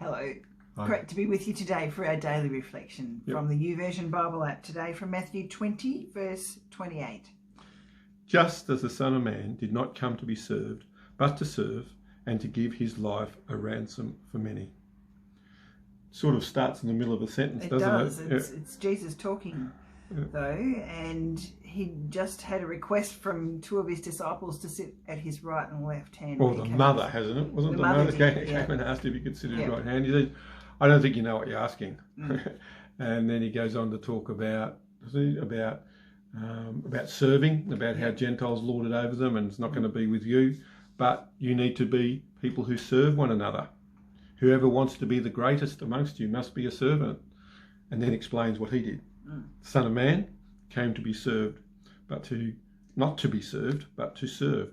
Hello. Hi. Great to be with you today for our daily reflection from the YouVersion Bible app today from Matthew 20 verse 28. Just as the Son of Man did not come to be served, but to serve and to give his life a ransom for many. Sort of starts in the middle of a sentence, doesn't it? It's Jesus talking though, and he just had a request from two of his disciples to sit at his right and left hand. Or the mother, hasn't it? Wasn't the mother came and asked if he could sit at his right hand? He said, I don't think you know what you're asking. And then he goes on to talk about serving, about how Gentiles lord it over them and it's not going to be with you, but you need to be people who serve one another. Whoever wants to be the greatest amongst you must be a servant. And then explains what he did. The Son of Man came to be served, but not to be served, but to serve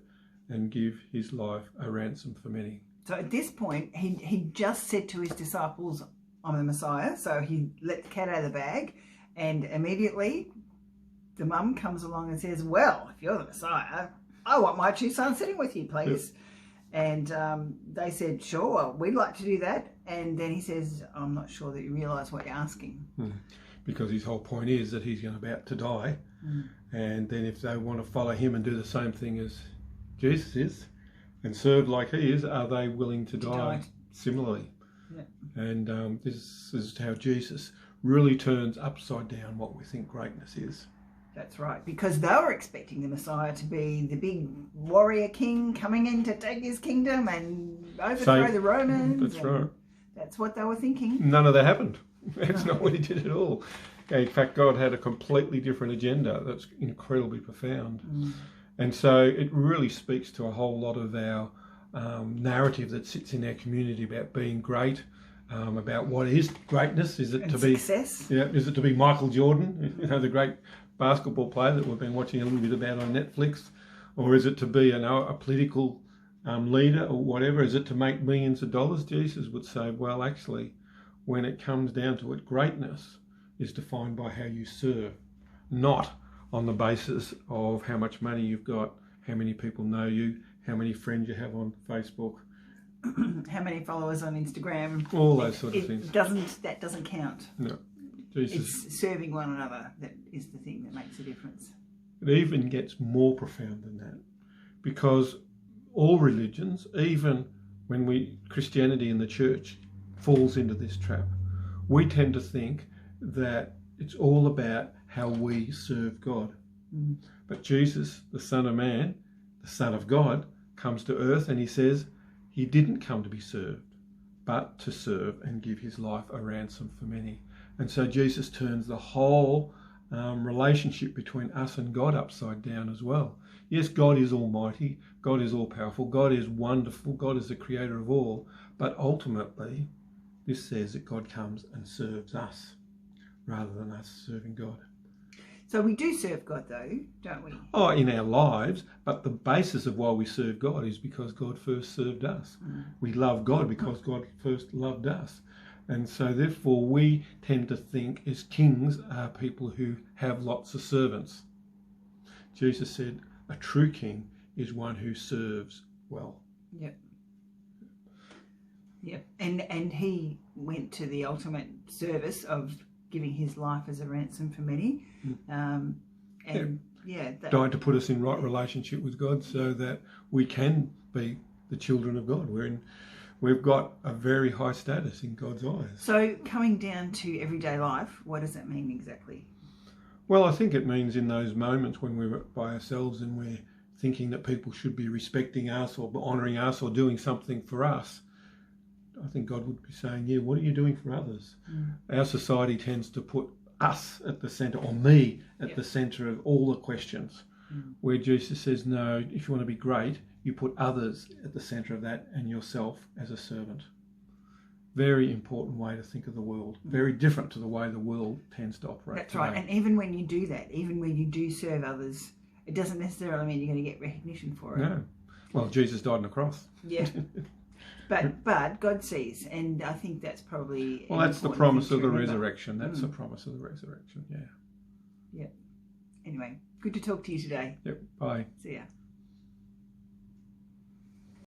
and give his life a ransom for many. So at this point, he just said to his disciples, I'm the Messiah. So he let the cat out of the bag, and immediately the mum comes along and says, well, if you're the Messiah, I want my two sons sitting with you, please. Yep. And they said, sure, we'd like to do that. And then he says, I'm not sure that you realise what you're asking. Because his whole point is that he's about to die. And then if they want to follow him and do the same thing as Jesus is and serve like he is, are they willing to die similarly? Yeah. And this is how Jesus really turns upside down what we think greatness is. That's right, because they were expecting the Messiah to be the big warrior king coming in to take his kingdom and overthrow the Romans. That's right. That's what they were thinking. None of that happened. That's not what he did at all. In fact, God had a completely different agenda that's incredibly profound. And so it really speaks to a whole lot of our narrative that sits in our community about being great, about what is greatness. Is it to be success? Yeah. Is it to be Michael Jordan, the great basketball player that we've been watching a little bit about on Netflix, or is it to be a political leader or whatever? Is it to make millions of dollars? Jesus would say, well, actually, when it comes down to it, greatness is defined by how you serve, not on the basis of how much money you've got, how many people know you, how many friends you have on Facebook, how many followers on Instagram, all those sort of things. That doesn't count. No. Jesus. It's serving one another that is the thing that makes a difference. It even gets more profound than that, because all religions, even when Christianity in the church falls into this trap, we tend to think that it's all about how we serve God. But Jesus, the Son of Man, the Son of God, comes to earth and he says he didn't come to be served, but to serve and give his life a ransom for many. And so Jesus turns the whole relationship between us and God upside down as well. Yes, God is almighty, God is all-powerful, God is wonderful, God is the creator of all, but ultimately this says that God comes and serves us rather than us serving God. So we do serve God though, don't we? Oh, in our lives, but the basis of why we serve God is because God first served us. We love God because God first loved us. And so therefore we tend to think as kings are people who have lots of servants. Jesus said a true king is one who serves well. Yep. Yep. And he went to the ultimate service of giving his life as a ransom for many. Died to put us in right relationship with God so that we can be the children of God. We've got a very high status in God's eyes. So coming down to everyday life, what does that mean exactly? Well, I think it means in those moments when we're by ourselves and we're thinking that people should be respecting us or honouring us or doing something for us, I think God would be saying, yeah, what are you doing for others? Our society tends to put us at the centre, or me at the centre of all the questions, where Jesus says, no, if you want to be great, you put others at the centre of that and yourself as a servant. Very important way to think of the world. Very different to the way the world tends to operate. That's right. And even when you do that, even when you do serve others, it doesn't necessarily mean you're going to get recognition for it. No. Well, Jesus died on the cross. Yeah. But God sees, and I think that's probably... Well, that's the promise of the resurrection. That's the promise of the resurrection, yeah. Yeah. Anyway, good to talk to you today. Yep, bye. See ya.